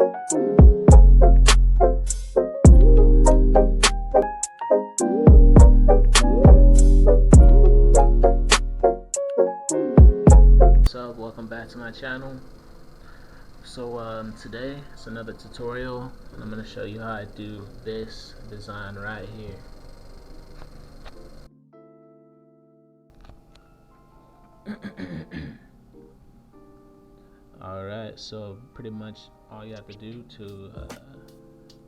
What's up? Welcome back to my channel. So today it's another tutorial, and I'm going to show you how I do this design right here. Alright, so pretty much all you have to do to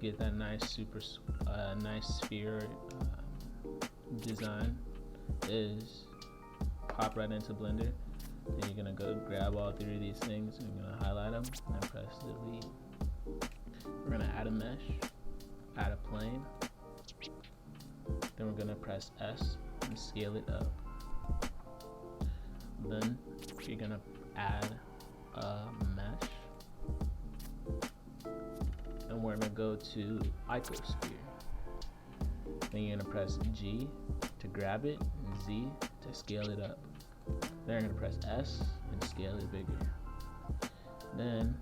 get that nice nice sphere design is pop right into Blender. Then you're gonna go grab all three of these things and you're gonna highlight them and press delete. We're gonna add a mesh, add a plane, then we're gonna press S and scale it up. Then you're gonna add a mesh, and we're gonna go to icosphere. Then you're gonna press G to grab it and Z to scale it up. Then you're going to press S and scale it bigger. Then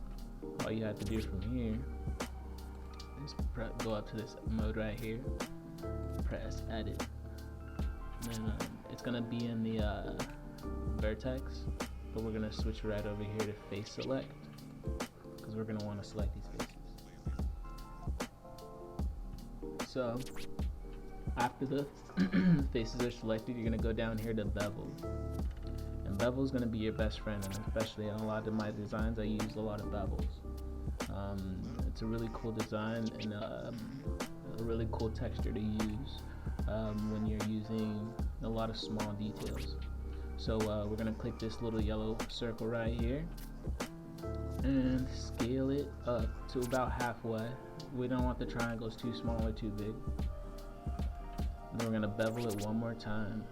all you have to do from here is go up to this mode right here, press edit. Then it's going to be in the vertex, but we're going to switch right over here to face select because we're going to want to select these faces. So after the faces are selected, you're going to go down here to bevel. And bevel is going to be your best friend, and especially in a lot of my designs I use a lot of bevels. It's a really cool design and a really cool texture to use when you're using a lot of small details. So we're going to click this little yellow circle right here and scale it up to about halfway. We don't want the triangles too small or too big. Then we're going to bevel it one more time.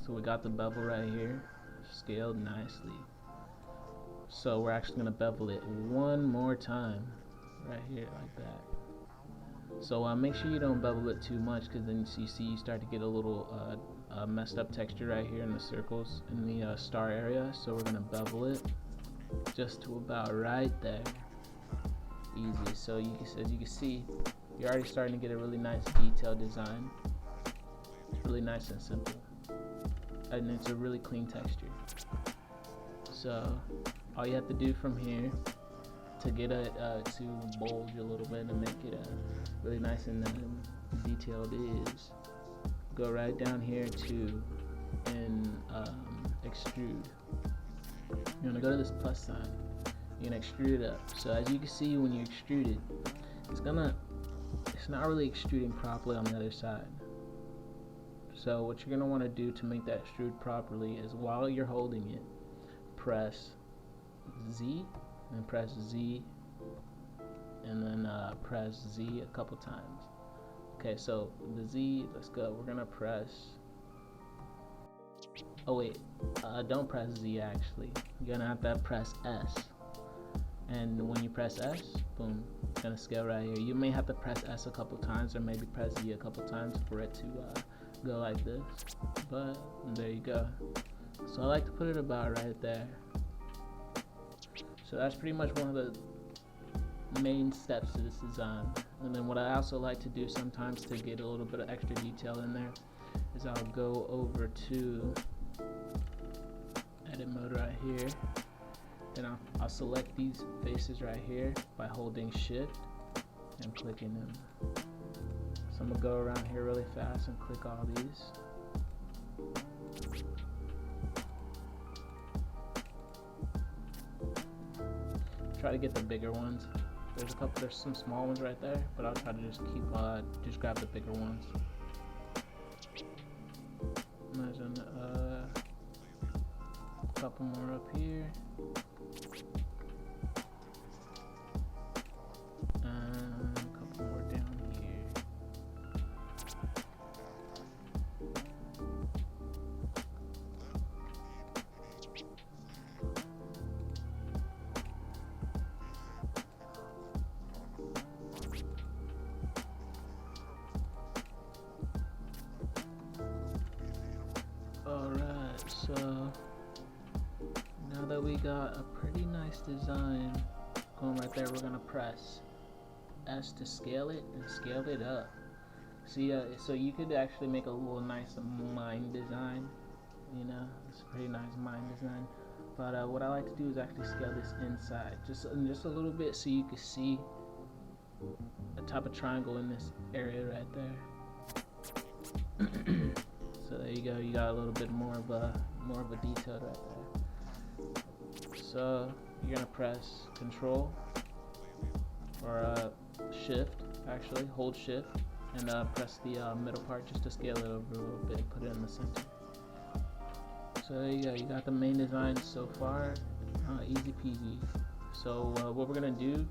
So we got the bevel right here, scaled nicely. So we're actually going to bevel it one more time, right here like that. So make sure you don't bevel it too much, because then you see you start to get a little messed up texture right here in the circles in the star area. So we're going to bevel it just to about right there. Easy. So as you can see, you're already starting to get a really nice detailed design. It's really nice and simple, and it's a really clean texture. So all you have to do from here to get it to bulge a little bit and make it really nice and detailed is go right down here to extrude. You're gonna go to this plus sign. You're gonna extrude it up. So as you can see, when you extrude it, it's not really extruding properly on the other side. So what you're going to want to do to make that extrude properly is, while you're holding it, press Z and press Z and then press Z a couple times. Okay, so the Z, let's go. We're going to press, don't press Z actually. You're going to have to press S. And when you press S, boom, it's going to scale right here. You may have to press S a couple times, or maybe press Z a couple times for it to go like this, but there you go. So I like to put it about right there. So that's pretty much one of the main steps to this design. And then what I also like to do sometimes to get a little bit of extra detail in there is I'll go over to edit mode right here. Then I'll select these faces right here by holding shift and clicking them. So I'm going to go around here really fast and click all these. Try to get the bigger ones. There's some small ones right there, but I'll try to just just grab the bigger ones. Imagine a couple more up here. And a couple more down here. Alright, so now that we got a pretty nice design Boom, right there. We're gonna press S to scale it and scale it up. See, so you could actually make a little nice mind design. You know, it's a pretty nice mind design. But what I like to do is actually scale this inside, just a little bit, so you can see the type of triangle in this area right there. So there you go. You got a little bit more of a detail right there. So you're gonna press Control or Shift. Actually, hold Shift and press the middle part just to scale it over a little bit and put it in the center. So there you go. You got the main design so far. Easy peasy. So what we're gonna do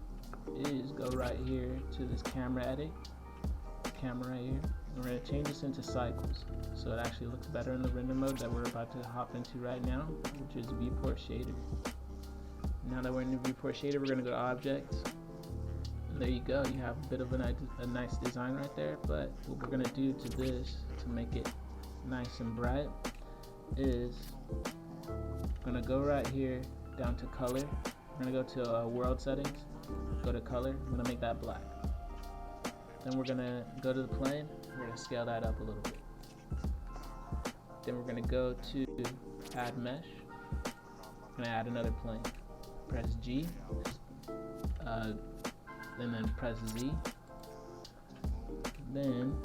is go right here to this camera edit. Camera right here. We're going to change this into cycles so it actually looks better in the render mode that we're about to hop into right now, which is viewport shader. Now that we're in the viewport shader, we're going to go to objects. And there you go. You have a bit of a nice design right there. But what we're going to do to this to make it nice and bright is we're going to go right here down to color. We're going to go to world settings, go to color. I'm going to make that black. Then we're going to go to the plane. We're going to scale that up a little bit. Then we're going to go to add mesh. I'm going to add another plane. Press G, and then press Z. Then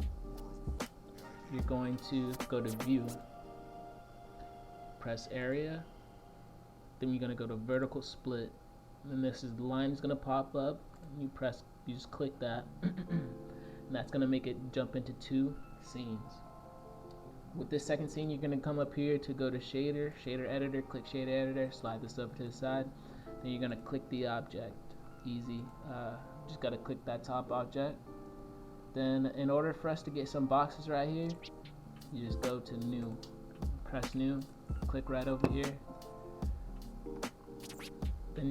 you're going to go to view. Press area. Then you're going to go to vertical split. And this is the line is going to pop up. You just click that. And that's going to make it jump into 2 scenes. With this second scene, you're going to come up here to go to shader editor, click shader editor, slide this over to the side. Then you're going to click the object. Easy. Just got to click that top object. Then in order for us to get some boxes right here, you just go to new, press new, click right over here. Then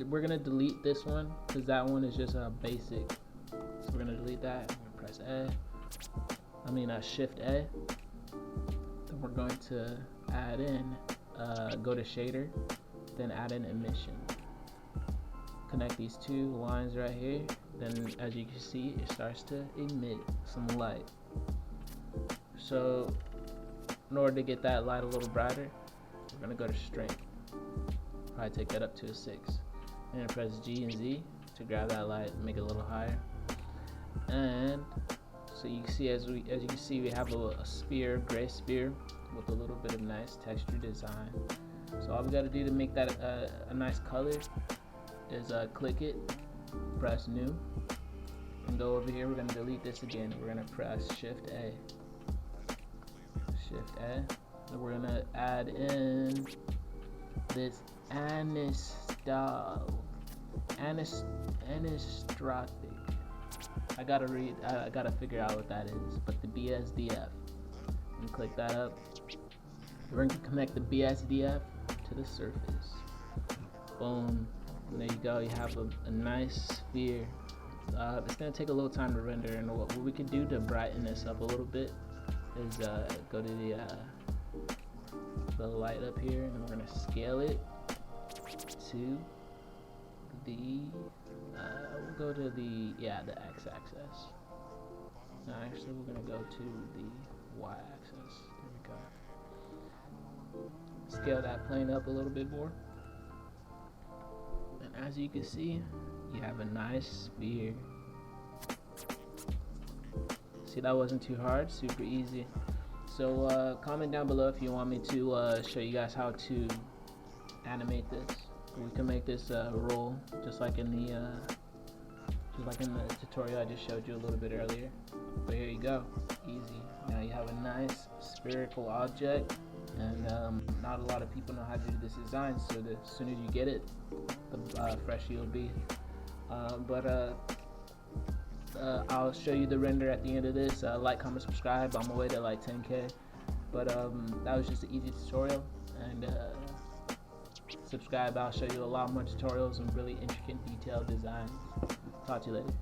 we're gonna delete this one because that one is just a basic. So we're gonna delete that. We're gonna press Shift A. Then we're going to add in, go to shader, then add in emission. Connect these 2 lines right here. Then as you can see, it starts to emit some light. So in order to get that light a little brighter, we're gonna go to strength. Probably take that up to a 6. And press G and Z to grab that light and make it a little higher. And so you can see, as you can see, we have a sphere, gray sphere with a little bit of nice texture design. So all we got to do to make that a nice color is click it, press new, and go over here. We're going to delete this again. We're going to press Shift A. Shift A. And we're going to add in this anisotropic. I gotta figure out what that is, but the BSDF. And click that up. We're going to connect the BSDF to the surface. Boom. And there you go. You have a nice sphere. It's gonna take a little time to render, and what we can do to brighten this up a little bit is go to the light up here, and we're gonna scale it to the we'll go to the x-axis. No, actually we're gonna go to the y-axis. There we go. Scale that plane up a little bit more, and as you can see, you have a nice sphere. See, that wasn't too hard, super easy. So comment down below if you want me to show you guys how to animate this. We can make this roll just like in the tutorial I just showed you a little bit earlier. But here you go, easy. Now you have a nice spherical object, and not a lot of people know how to do this design. So the sooner you get it, the fresher you'll be. I'll show you the render at the end of this. Like, comment, subscribe. I'm on my way to like 10K. But that was just an easy tutorial, and subscribe. I'll show you a lot more tutorials and really intricate, detailed designs. Talk to you later.